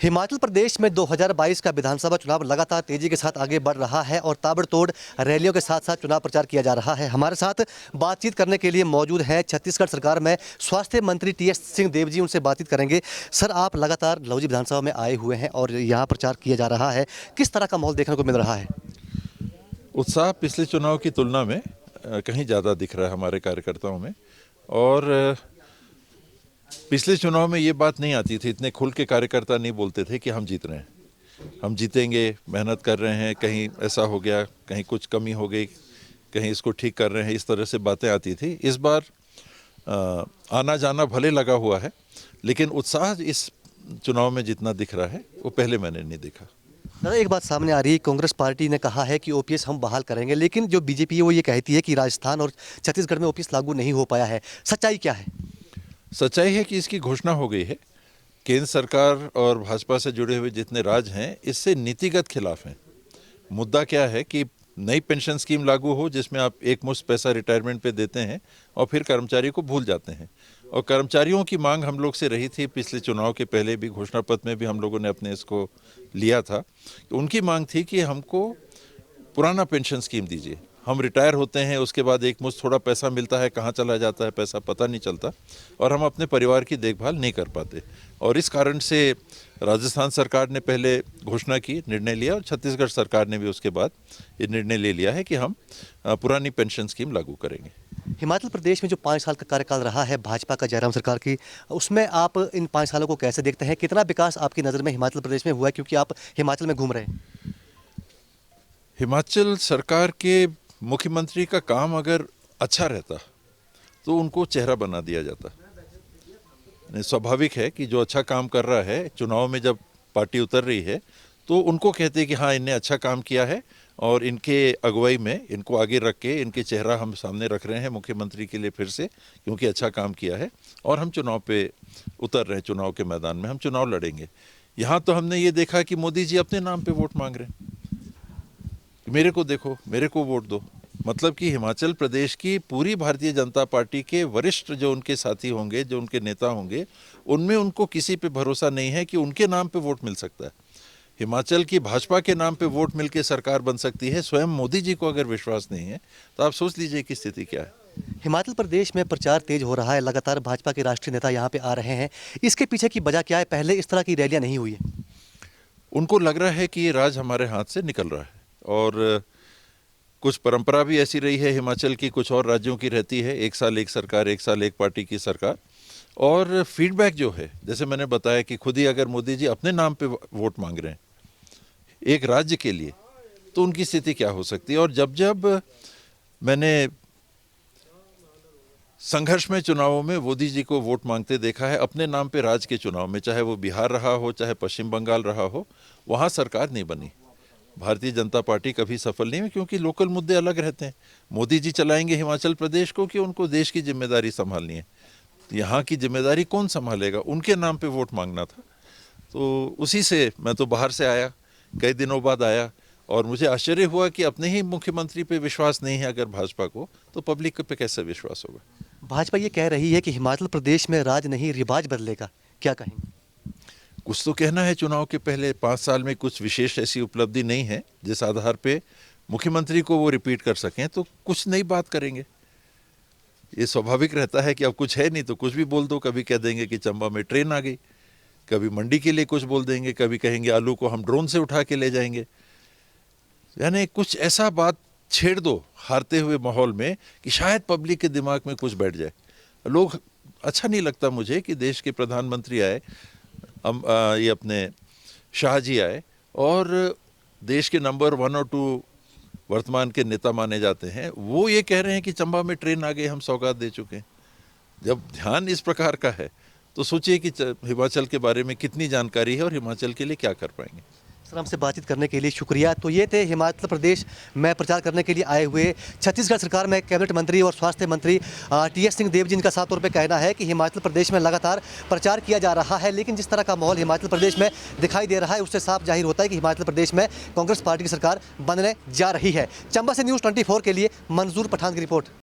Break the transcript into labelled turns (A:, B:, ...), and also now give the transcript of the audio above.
A: हिमाचल प्रदेश में 2022 का विधानसभा चुनाव लगातार तेजी के साथ आगे बढ़ रहा है और ताबड़तोड़ रैलियों के साथ साथ चुनाव प्रचार किया जा रहा है। हमारे साथ बातचीत करने के लिए मौजूद हैं छत्तीसगढ़ सरकार में स्वास्थ्य मंत्री टी एस सिंहदेव जी। उनसे बातचीत करेंगे। सर, आप लगातार लौजी विधानसभा में आए हुए हैं और यहाँ प्रचार किया जा रहा है, किस तरह का माहौल देखने को मिल रहा है?
B: उत्साह पिछले चुनाव की तुलना में कहीं ज़्यादा दिख रहा है हमारे कार्यकर्ताओं में। और पिछले चुनाव में ये बात नहीं आती थी, इतने खुल के कार्यकर्ता नहीं बोलते थे कि हम जीत रहे हैं, हम जीतेंगे, मेहनत कर रहे हैं, कहीं ऐसा हो गया, कहीं कुछ कमी हो गई, कहीं इसको ठीक कर रहे हैं, इस तरह से बातें आती थी। इस बार आना जाना भले लगा हुआ है, लेकिन उत्साह इस चुनाव में जितना दिख रहा है वो पहले मैंने नहीं देखा।
A: दादा, एक बात सामने आ रही है, कांग्रेस पार्टी ने कहा है कि ओपीएस हम बहाल करेंगे, लेकिन जो बीजेपी है वो ये कहती है कि राजस्थान और छत्तीसगढ़ में ओपीएस लागू नहीं हो पाया है। सच्चाई क्या है?
B: सच्चाई है कि इसकी घोषणा हो गई है। केंद्र सरकार और भाजपा से जुड़े हुए जितने राज्य हैं इससे नीतिगत खिलाफ हैं। मुद्दा क्या है कि नई पेंशन स्कीम लागू हो जिसमें आप एक मुश्त पैसा रिटायरमेंट पे देते हैं और फिर कर्मचारी को भूल जाते हैं। और कर्मचारियों की मांग हम लोग से रही थी, पिछले चुनाव के पहले भी घोषणा पत्र में भी हम लोगों ने अपने इसको लिया था। उनकी मांग थी कि हमको पुराना पेंशन स्कीम दीजिए। हम रिटायर होते हैं, उसके बाद एक मुश्त थोड़ा पैसा मिलता है, कहाँ चला जाता है पैसा पता नहीं चलता, और हम अपने परिवार की देखभाल नहीं कर पाते। और इस कारण से राजस्थान सरकार ने पहले घोषणा की, निर्णय लिया, और छत्तीसगढ़ सरकार ने भी उसके बाद ये निर्णय ले लिया है कि हम पुरानी पेंशन स्कीम लागू करेंगे।
A: हिमाचल प्रदेश में जो 5 साल का कार्यकाल रहा है भाजपा का, जयराम सरकार की, उसमें आप इन 5 सालों को कैसे देखते हैं? कितना विकास आपकी नज़र में हिमाचल प्रदेश में हुआ है, क्योंकि आप हिमाचल में घूम रहे हैं?
B: हिमाचल सरकार के मुख्यमंत्री का काम अगर अच्छा रहता तो उनको चेहरा बना दिया जाता। स्वाभाविक है कि जो अच्छा काम कर रहा है, चुनाव में जब पार्टी उतर रही है तो उनको कहते हैं कि हाँ, इनने अच्छा काम किया है और इनके अगुवाई में इनको आगे रख के इनके चेहरा हम सामने रख रहे हैं मुख्यमंत्री के लिए फिर से, क्योंकि अच्छा काम किया है और हम चुनाव पे उतर रहे हैं, चुनाव के मैदान में हम चुनाव लड़ेंगे। यहाँ तो हमने ये देखा कि मोदी जी अपने नाम पे वोट मांग रहे हैं, मेरे को देखो, मेरे को वोट दो। मतलब कि हिमाचल प्रदेश की पूरी भारतीय जनता पार्टी के वरिष्ठ जो उनके साथी होंगे, जो उनके नेता होंगे, उनमें उनको किसी पे भरोसा नहीं है कि उनके नाम पे वोट मिल सकता है। हिमाचल की भाजपा के नाम पे वोट मिलके सरकार बन सकती है। स्वयं मोदी जी को अगर विश्वास नहीं है तो आप सोच लीजिए कि स्थिति क्या है।
A: हिमाचल प्रदेश में प्रचार तेज हो रहा है, लगातार भाजपा के राष्ट्रीय नेता यहाँ पे आ रहे हैं, इसके पीछे की वजह क्या है? पहले इस तरह की रैलियाँ नहीं हुई है।
B: उनको लग रहा है कि ये राज हमारे हाथ से निकल रहा है, और कुछ परंपरा भी ऐसी रही है हिमाचल की, कुछ और राज्यों की रहती है, एक साल एक सरकार, एक साल एक पार्टी की सरकार। और फीडबैक जो है, जैसे मैंने बताया कि खुद ही अगर मोदी जी अपने नाम पे वोट मांग रहे हैं एक राज्य के लिए, तो उनकी स्थिति क्या हो सकती है। और जब जब मैंने संघर्ष में चुनावों में मोदी जी को वोट मांगते देखा है अपने नाम पे राज्य के चुनाव में, चाहे वो बिहार रहा हो, चाहे पश्चिम बंगाल रहा हो, वहाँ सरकार नहीं बनी। भारतीय जनता पार्टी कभी सफल नहीं हुई, क्योंकि लोकल मुद्दे अलग रहते हैं। मोदी जी चलाएंगे हिमाचल प्रदेश को कि उनको देश की जिम्मेदारी संभालनी है, तो यहाँ की जिम्मेदारी कौन संभालेगा? उनके नाम पे वोट मांगना था। तो उसी से मैं तो बाहर से आया, कई दिनों बाद आया, और मुझे आश्चर्य हुआ कि अपने ही मुख्यमंत्री पे विश्वास नहीं है अगर भाजपा को, तो पब्लिक पे कैसे विश्वास होगा?
A: भाजपा ये कह रही है कि हिमाचल प्रदेश में राज नहीं रिवाज बदलेगा, क्या कहेंगे?
B: कुछ तो कहना है। चुनाव के पहले 5 साल में कुछ विशेष ऐसी उपलब्धि नहीं है जिस आधार पे मुख्यमंत्री को वो रिपीट कर सकें, तो कुछ नई बात करेंगे। ये स्वाभाविक रहता है कि अब कुछ है नहीं तो कुछ भी बोल दो। कभी कह देंगे कि चंबा में ट्रेन आ गई, कभी मंडी के लिए कुछ बोल देंगे, कभी कहेंगे आलू को हम ड्रोन से उठा के ले जाएंगे। यानी कुछ ऐसा बात छेड़ दो हारते हुए माहौल में कि शायद पब्लिक के दिमाग में कुछ बैठ जाए। लोग, अच्छा नहीं लगता मुझे कि देश के प्रधानमंत्री आए, ये अपने शाह जी आए, और देश के नंबर 1 और 2 वर्तमान के नेता माने जाते हैं, वो ये कह रहे हैं कि चंबा में ट्रेन आ गई, हम सौगात दे चुके हैं। जब ध्यान इस प्रकार का है तो सोचिए कि हिमाचल के बारे में कितनी जानकारी है और हिमाचल के लिए क्या कर पाएंगे।
A: सर, हमसे बातचीत करने के लिए शुक्रिया। तो ये थे हिमाचल प्रदेश में प्रचार करने के लिए आए हुए छत्तीसगढ़ सरकार में कैबिनेट मंत्री और स्वास्थ्य मंत्री टी एस सिंहदेव, जिनका साफ तौर पे कहना है कि हिमाचल प्रदेश में लगातार प्रचार किया जा रहा है, लेकिन जिस तरह का माहौल हिमाचल प्रदेश में दिखाई दे रहा है उससे साफ जाहिर होता है कि हिमाचल प्रदेश में कांग्रेस पार्टी की सरकार बनने जा रही है। चंबा से न्यूज़ 24 के लिए मंजूर पठान की रिपोर्ट।